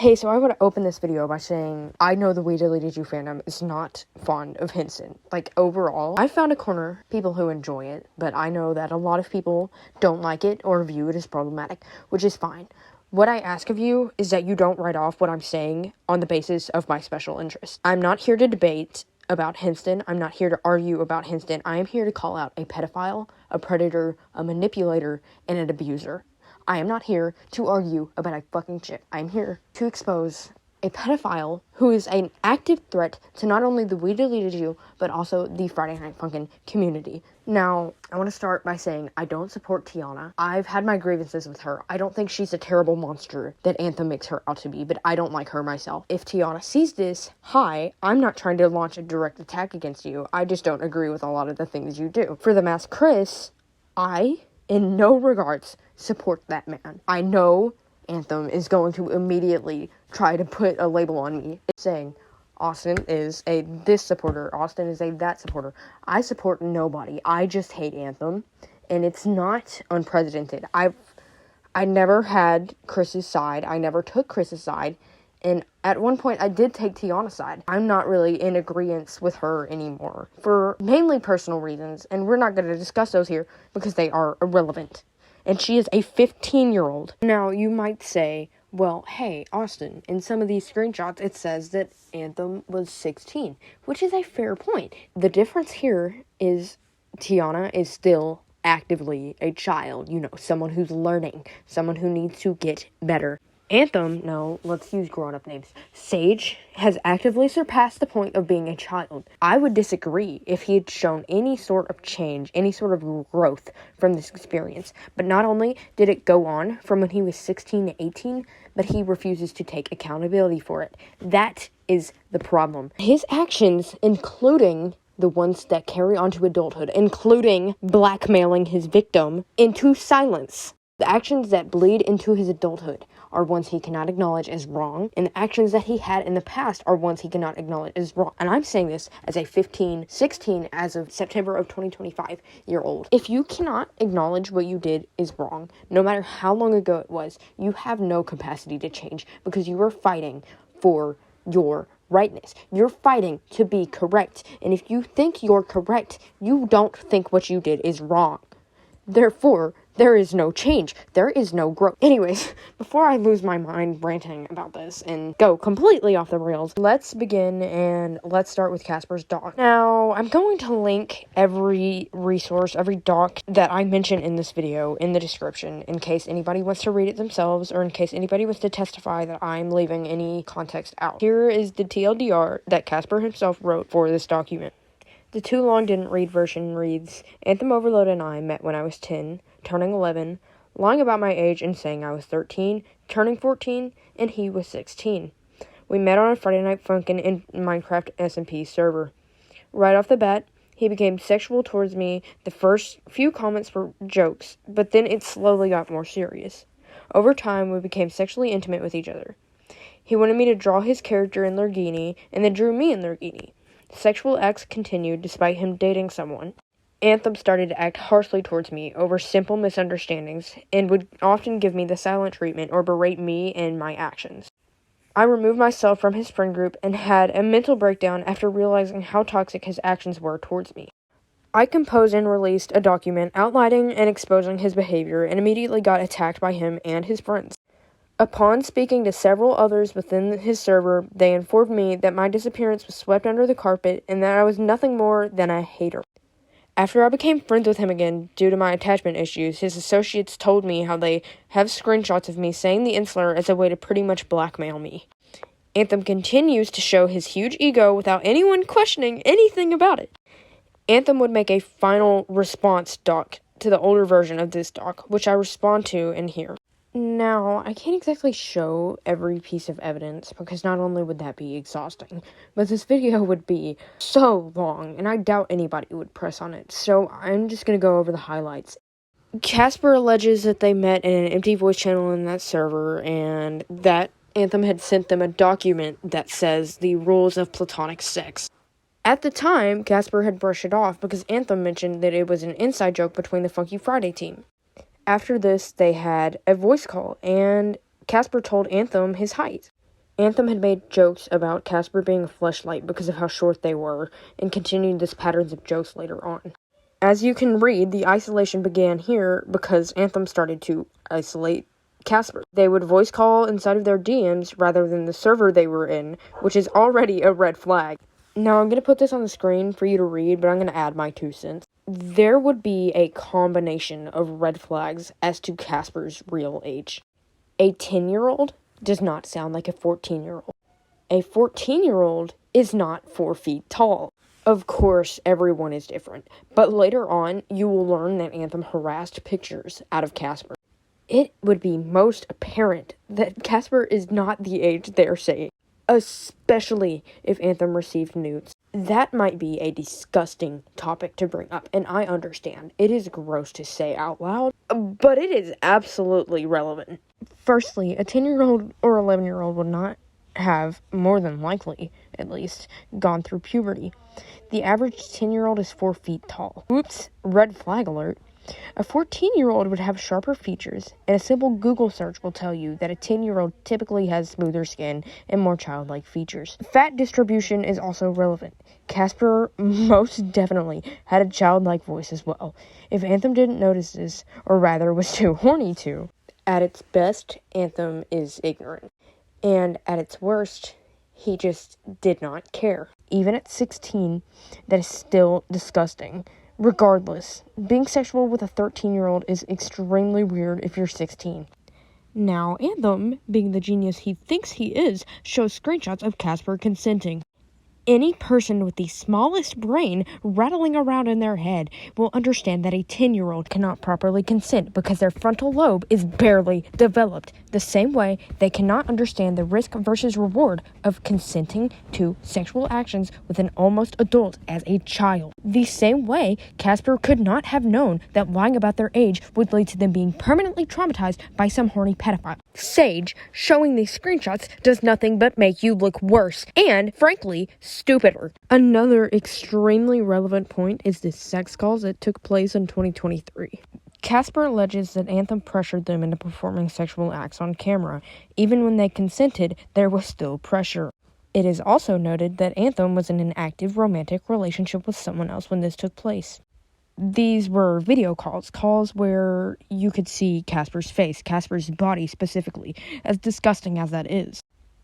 Hey, so I want to open this video by saying I know the We Deleted You fandom is not fond of Henson. Like, overall, I found a corner, people who enjoy it, but I know that a lot of people don't like it or view it as problematic, which is fine. What I ask of you is that you don't write off what I'm saying on the basis of my special interest. I'm not here to debate about Henson. I'm not here to argue about Henson. I am here to call out a pedophile, a predator, a manipulator, and an abuser. I am not here to argue about a fucking chick. I'm here to expose a pedophile who is an active threat to not only the We Deleted You, but also the Friday Night Funkin' community. Now, I want to start by saying I don't support Tiana. I've had my grievances with her. I don't think she's a terrible monster that Anthem makes her out to be, but I don't like her myself. If Tiana sees this, hi, I'm not trying to launch a direct attack against you. I just don't agree with a lot of the things you do. For the mask Chris, I, in no regards, support that man. I know Anthem is going to immediately try to put a label on me saying Austin is a this supporter, Austin is a that supporter. I support nobody. I just hate Anthem, and it's not unprecedented. I never had Chris's side. I never took Chris's side. And at one point, I did take Tiana's side. I'm not really in agreement with her anymore for mainly personal reasons, and we're not going to discuss those here because they are irrelevant. And she is a 15-year-old. Now, you might say, well, hey, Austin, in some of these screenshots, it says that Anthem was 16, which is a fair point. The difference here is Tiana is still actively a child, someone who's learning, someone who needs to get better. Anthem, no, let's use grown-up names. Sage has actively surpassed the point of being a child. I would disagree if he had shown any sort of change, any sort of growth from this experience. But not only did it go on from when he was 16 to 18, but he refuses to take accountability for it. That is the problem. His actions, including the ones that carry on to adulthood, including blackmailing his victim into silence. The actions that bleed into his adulthood are ones he cannot acknowledge as wrong, and the actions that he had in the past are ones he cannot acknowledge as wrong. And I'm saying this as a 16 as of September of 2025 year old. If you cannot acknowledge what you did is wrong, no matter how long ago it was, you have no capacity to change because you are fighting for your rightness. You're fighting to be correct. And if you think you're correct, you don't think what you did is wrong. Therefore, there is no change. There is no growth. Anyways, before I lose my mind ranting about this and go completely off the rails, let's begin and let's start with Casper's doc. Now, I'm going to link every resource, every doc that I mention in this video in the description in case anybody wants to read it themselves or in case anybody wants to testify that I'm leaving any context out. Here is the TLDR that Casper himself wrote for this document. The too long didn't read version reads, Anthemoverload and I met when I was 10, turning 11, lying about my age and saying I was 13, turning 14, and he was 16. We met on a Friday Night Funkin' in Minecraft SMP server. Right off the bat, he became sexual towards me. The first few comments were jokes, but then it slowly got more serious. Over time, we became sexually intimate with each other. He wanted me to draw his character in Lamborghini, and then drew me in Lamborghini. Sexual acts continued despite him dating someone. Anthem started to act harshly towards me over simple misunderstandings and would often give me the silent treatment or berate me and my actions. I removed myself from his friend group and had a mental breakdown after realizing how toxic his actions were towards me. I composed and released a document outlining and exposing his behavior and immediately got attacked by him and his friends. Upon speaking to several others within his server, they informed me that my disappearance was swept under the carpet and that I was nothing more than a hater. After I became friends with him again due to my attachment issues, his associates told me how they have screenshots of me saying the insular as a way to pretty much blackmail me. Anthem continues to show his huge ego without anyone questioning anything about it. Anthem would make a final response doc to the older version of this doc, which I respond to in here. Now, I can't exactly show every piece of evidence because not only would that be exhausting, but this video would be so long, and I doubt anybody would press on it, so I'm just going to go over the highlights. Casper alleges that they met in an empty voice channel in that server, and that Anthem had sent them a document that says the rules of platonic sex. At the time, Casper had brushed it off because Anthem mentioned that it was an inside joke between the Funky Friday team. After this, they had a voice call, and Casper told Anthem his height. Anthem had made jokes about Casper being a fleshlight because of how short they were, and continued this patterns of jokes later on. As you can read, the isolation began here because Anthem started to isolate Casper. They would voice call inside of their DMs rather than the server they were in, which is already a red flag. Now, I'm going to put this on the screen for you to read, but I'm going to add my 2 cents. There would be a combination of red flags as to Casper's real age. A 10-year-old does not sound like a 14-year-old. A 14-year-old is not 4 feet tall. Of course, everyone is different, but later on, you will learn that Anthem harassed pictures out of Casper. It would be most apparent that Casper is not the age they're saying, especially if Anthem received nudes. That might be a disgusting topic to bring up, and I understand. It is gross to say out loud, but it is absolutely relevant. Firstly, a 10-year-old or 11-year-old would not have, more than likely, at least, gone through puberty. The average 10-year-old is 4 feet tall. Oops, red flag alert. A 14-year-old would have sharper features, and a simple Google search will tell you that a 10-year-old typically has smoother skin and more childlike features. Fat distribution is also relevant. Casper most definitely had a childlike voice as well. If Anthem didn't notice this, or rather was too horny to, at its best, Anthem is ignorant. And at its worst, he just did not care. Even at 16, that is still disgusting. Regardless, being sexual with a 13-year-old is extremely weird if you're 16. Now, Anthem, being the genius he thinks he is, shows screenshots of Casper consenting. Any person with the smallest brain rattling around in their head will understand that a 10-year-old cannot properly consent because their frontal lobe is barely developed. The same way they cannot understand the risk versus reward of consenting to sexual actions with an almost adult as a child. The same way Casper could not have known that lying about their age would lead to them being permanently traumatized by some horny pedophile. Sage, showing these screenshots does nothing but make you look worse and, frankly, stupider. Another extremely relevant point is the sex calls that took place in 2023. Casper alleges that Anthem pressured them into performing sexual acts on camera. Even when they consented, there was still pressure. It is also noted that Anthem was in an active romantic relationship with someone else when this took place. These were video calls where you could see Casper's face, Casper's body specifically, as disgusting as that is.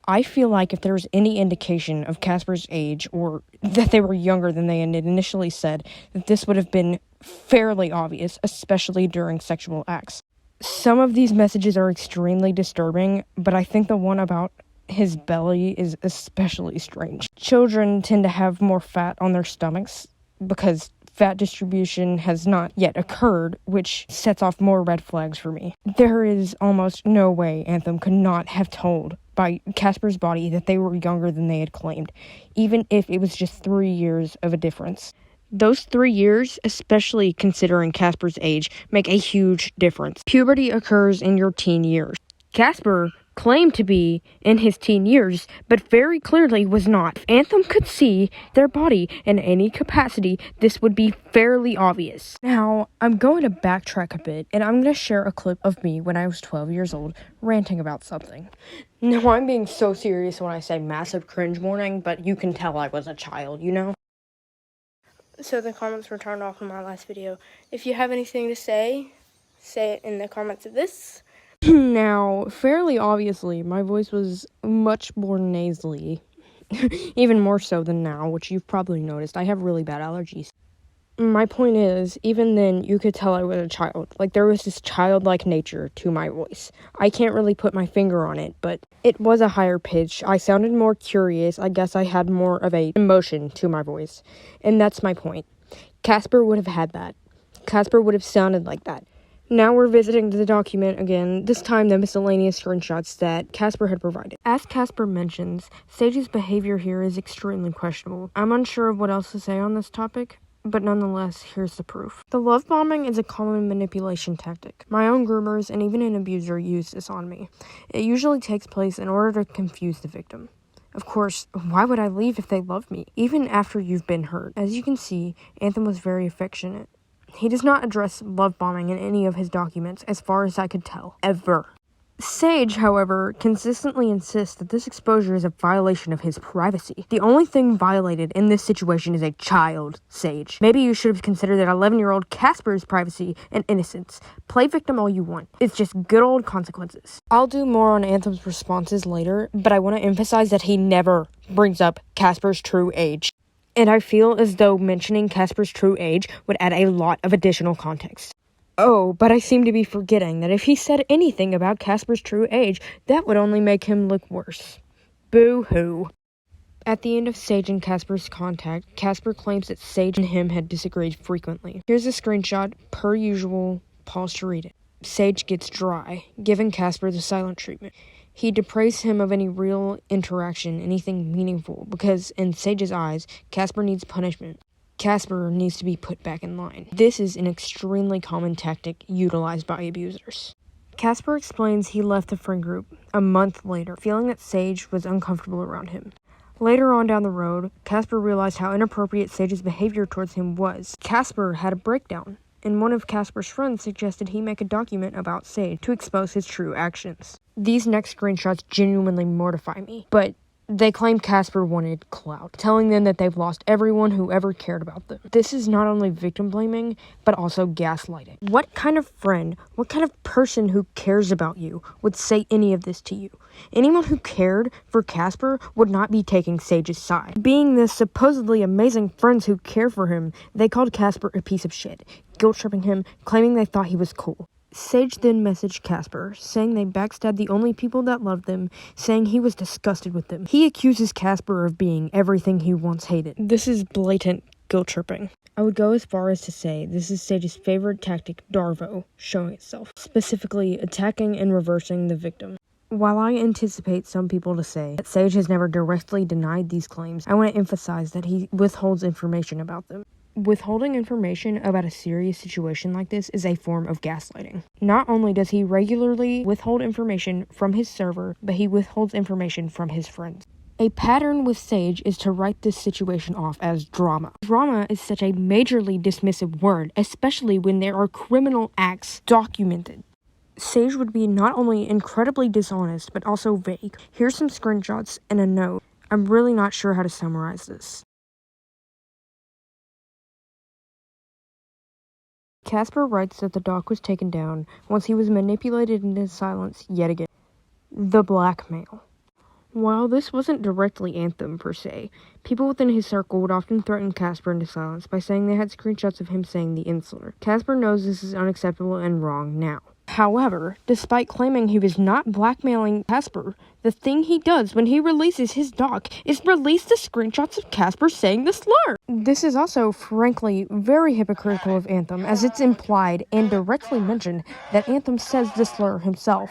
I feel like if there was any indication of Casper's age, or that they were younger than they had initially said, that this would have been fairly obvious, especially during sexual acts. Some of these messages are extremely disturbing, but I think the one about his belly is especially strange. Children tend to have more fat on their stomachs because fat distribution has not yet occurred, which sets off more red flags for me. There is almost no way Anthem could not have told by Casper's body that they were younger than they had claimed, even if it was just 3 years of a difference. Those 3 years, especially considering Casper's age, make a huge difference. Puberty occurs in your teen years. Casper claimed to be in his teen years, but very clearly was not. If Anthem could see their body in any capacity, this would be fairly obvious. Now, I'm going to backtrack a bit, and I'm going to share a clip of me when I was 12 years old, ranting about something. Now, I'm being so serious when I say massive cringe warning, but you can tell I was a child, you know? So the comments were turned off in my last video. If you have anything to say it in the comments of this. Now, fairly obviously, my voice was much more nasally, even more so than now, which you've probably noticed. I have really bad allergies. My point is, even then, you could tell I was a child. Like, there was this childlike nature to my voice. I can't really put my finger on it, but it was a higher pitch. I sounded more curious. I guess I had more of a emotion to my voice. And that's my point. Casper would have had that. Casper would have sounded like that. Now we're visiting the document again, this time the miscellaneous screenshots that Casper had provided. As Casper mentions, Sage's behavior here is extremely questionable. I'm unsure of what else to say on this topic, but nonetheless, here's the proof. The love bombing is a common manipulation tactic. My own groomers and even an abuser use this on me. It usually takes place in order to confuse the victim. Of course, why would I leave if they love me, even after you've been hurt? As you can see, Anthem was very affectionate. He does not address love bombing in any of his documents, as far as I could tell, ever. Sage, however, consistently insists that this exposure is a violation of his privacy. The only thing violated in this situation is a child, Sage. Maybe you should have considered that 11-year-old Casper's privacy and innocence. Play victim all you want. It's just good old consequences. I'll do more on Anthem's responses later, but I want to emphasize that he never brings up Casper's true age. And I feel as though mentioning Casper's true age would add a lot of additional context. Oh, but I seem to be forgetting that if he said anything about Casper's true age, that would only make him look worse. Boo-hoo. At the end of Sage and Casper's contact, Casper claims that Sage and him had disagreed frequently. Here's a screenshot, per usual. Pause to read it. Sage gets dry, giving Casper the silent treatment. He depraves him of any real interaction, anything meaningful, because in Sage's eyes, Casper needs punishment. Casper needs to be put back in line. This is an extremely common tactic utilized by abusers. Casper explains he left the friend group a month later, feeling that Sage was uncomfortable around him. Later on down the road, Casper realized how inappropriate Sage's behavior towards him was. Casper had a breakdown, and one of Casper's friends suggested he make a document about Sage to expose his true actions. These next screenshots genuinely mortify me, but they claim Casper wanted clout, telling them that they've lost everyone who ever cared about them. This is not only victim blaming, but also gaslighting. What kind of friend, what kind of person who cares about you would say any of this to you? Anyone who cared for Casper would not be taking Sage's side. Being the supposedly amazing friends who care for him, they called Casper a piece of shit, guilt-tripping him, claiming they thought he was cool. Sage then messaged Casper, saying they backstabbed the only people that loved them, saying he was disgusted with them. He accuses Casper of being everything he once hated. This is blatant guilt-tripping. I would go as far as to say this is Sage's favorite tactic, DARVO, showing itself, specifically attacking and reversing the victim. While I anticipate some people to say that Sage has never directly denied these claims, I want to emphasize that he withholds information about them. Withholding information about a serious situation like this is a form of gaslighting. Not only does he regularly withhold information from his server, but he withholds information from his friends. A pattern with Sage is to write this situation off as drama. Drama is such a majorly dismissive word, especially when there are criminal acts documented. Sage would be not only incredibly dishonest, but also vague. Here's some screenshots and a note. I'm really not sure how to summarize this. Casper writes that the doc was taken down once he was manipulated into silence yet again. The blackmail. While this wasn't directly Anthem per se, people within his circle would often threaten Casper into silence by saying they had screenshots of him saying the insular. Casper knows this is unacceptable and wrong now. However, despite claiming he was not blackmailing Casper, the thing he does when he releases his doc is release the screenshots of Casper saying the slur. This is also, frankly, very hypocritical of Anthem, as it's implied and directly mentioned that Anthem says the slur himself.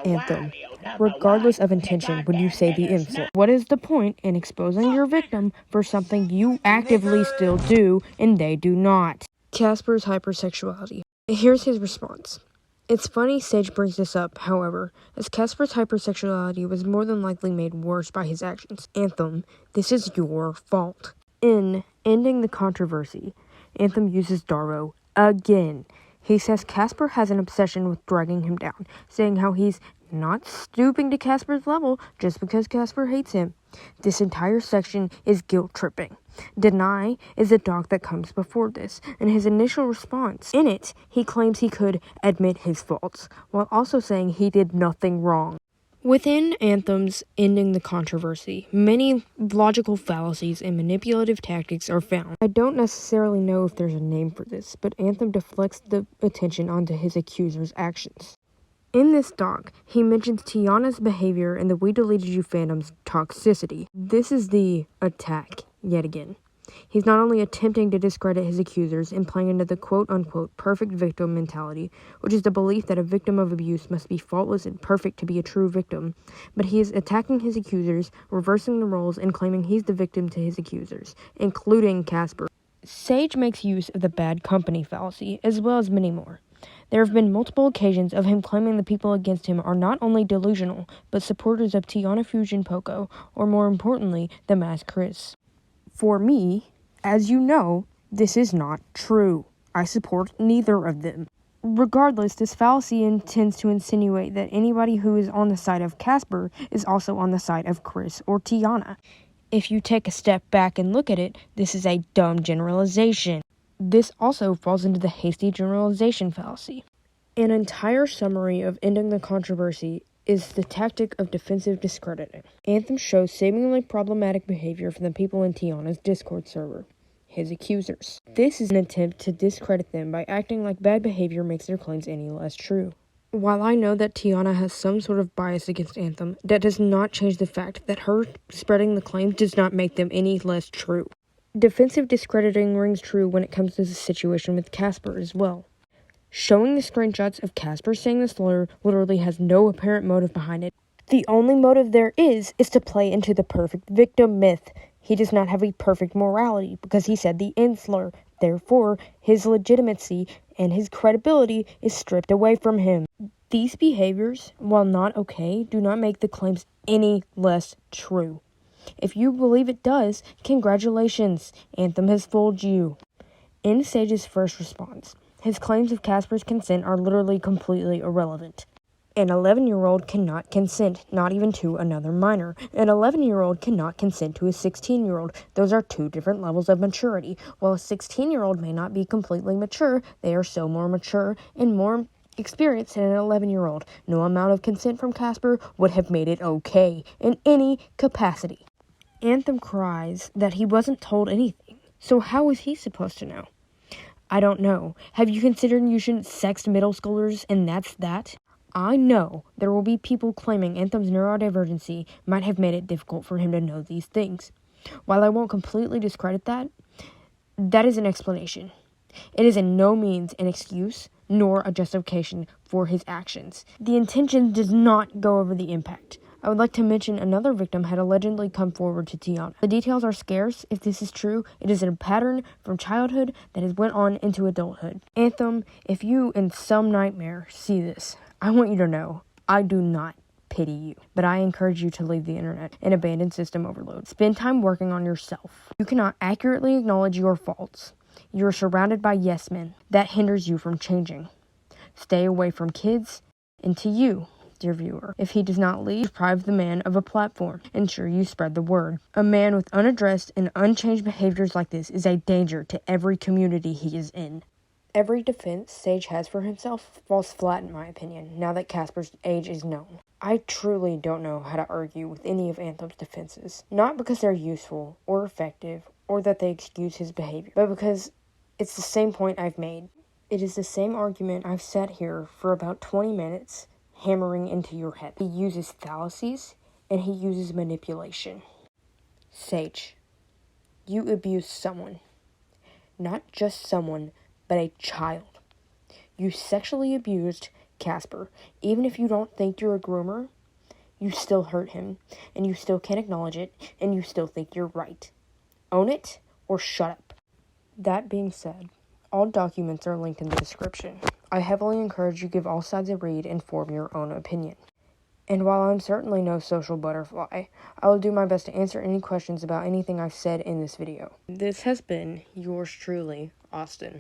Anthem, regardless of intention, when you say the insult. What is the point in exposing your victim for something you actively still do and they do not? Casper's hypersexuality. Here's his response. It's funny Sage brings this up, however, as Casper's hypersexuality was more than likely made worse by his actions. Anthem, this is your fault. In ending the controversy, Anthem uses DARVO again. He says Casper has an obsession with dragging him down, saying how he's not stooping to Casper's level just because Casper hates him. This entire section is guilt-tripping. Deny is the doc that comes before this, and his initial response. In it, he claims he could admit his faults, while also saying he did nothing wrong. Within Anthem's ending the controversy, many logical fallacies and manipulative tactics are found. I don't necessarily know if there's a name for this, but Anthem deflects the attention onto his accuser's actions. In this doc, he mentions Tiana's behavior and the We Deleted You fandom's toxicity. This is the attack, yet again. He's not only attempting to discredit his accusers and playing into the quote-unquote perfect victim mentality, which is the belief that a victim of abuse must be faultless and perfect to be a true victim, but he is attacking his accusers, reversing the roles, and claiming he's the victim to his accusers, including Casper. Sage makes use of the bad company fallacy, as well as many more. There have been multiple occasions of him claiming the people against him are not only delusional, but supporters of Tiana Fusion Poco, or more importantly, the Masked Chris. For me, as you know, this is not true. I support neither of them. Regardless, this fallacy intends to insinuate that anybody who is on the side of Casper is also on the side of Chris or Tiana. If you take a step back and look at it, this is a dumb generalization. This also falls into the hasty generalization fallacy. An entire summary of ending the controversy is the tactic of defensive discrediting. Anthem shows seemingly problematic behavior from the people in Tiana's Discord server, his accusers. This is an attempt to discredit them by acting like bad behavior makes their claims any less true. While I know that Tiana has some sort of bias against Anthem, that does not change the fact that her spreading the claims does not make them any less true. Defensive discrediting rings true when it comes to the situation with Casper as well. Showing the screenshots of Casper saying the slur literally has no apparent motive behind it. The only motive there is to play into the perfect victim myth. He does not have a perfect morality because he said the N slur. Therefore, his legitimacy and his credibility is stripped away from him. These behaviors, while not okay, do not make the claims any less true. If you believe it does, congratulations, Anthem has fooled you. In Sage's first response, his claims of Casper's consent are literally completely irrelevant. An 11-year-old cannot consent, not even to another minor. An 11-year-old cannot consent to a 16-year-old. Those are two different levels of maturity. While a 16-year-old may not be completely mature, they are still more mature and more experienced than an 11-year-old. No amount of consent from Casper would have made it okay in any capacity. Anthem cries that he wasn't told anything. So how is he supposed to know? I don't know. Have you considered you shouldn't sext middle schoolers and that's that? I know there will be people claiming Anthem's neurodivergency might have made it difficult for him to know these things. While I won't completely discredit that, that is an explanation. It is in no means an excuse nor a justification for his actions. The intention does not go over the impact. I would like to mention another victim had allegedly come forward to Tiana. The details are scarce. If this is true, it is a pattern from childhood that has went on into adulthood. Anthem, if you in some nightmare see this, I want you to know, I do not pity you, but I encourage you to leave the internet and abandon system overload. Spend time working on yourself. You cannot accurately acknowledge your faults. You are surrounded by yes men. That hinders you from changing. Stay away from kids, and to you, dear viewer, if he does not leave, deprive the man of a platform. Ensure you spread the word. A man with unaddressed and unchanged behaviors like this is a danger to every community he is in. Every defense Sage has for himself falls flat in my opinion, now that Casper's age is known. I truly don't know how to argue with any of Anthem's defenses. Not because they're useful or effective or that they excuse his behavior, but because it's the same point I've made. It is the same argument I've sat here for about 20 minutes hammering into your head. He uses fallacies and he uses manipulation. Sage, you abused someone. Not just someone, but a child. You sexually abused Casper. Even if you don't think you're a groomer, you still hurt him, and you still can't acknowledge it, and you still think you're right. Own it, or shut up. That being said, all documents are linked in the description. I heavily encourage you give all sides a read and form your own opinion. And while I'm certainly no social butterfly, I will do my best to answer any questions about anything I've said in this video. This has been yours truly, Austin.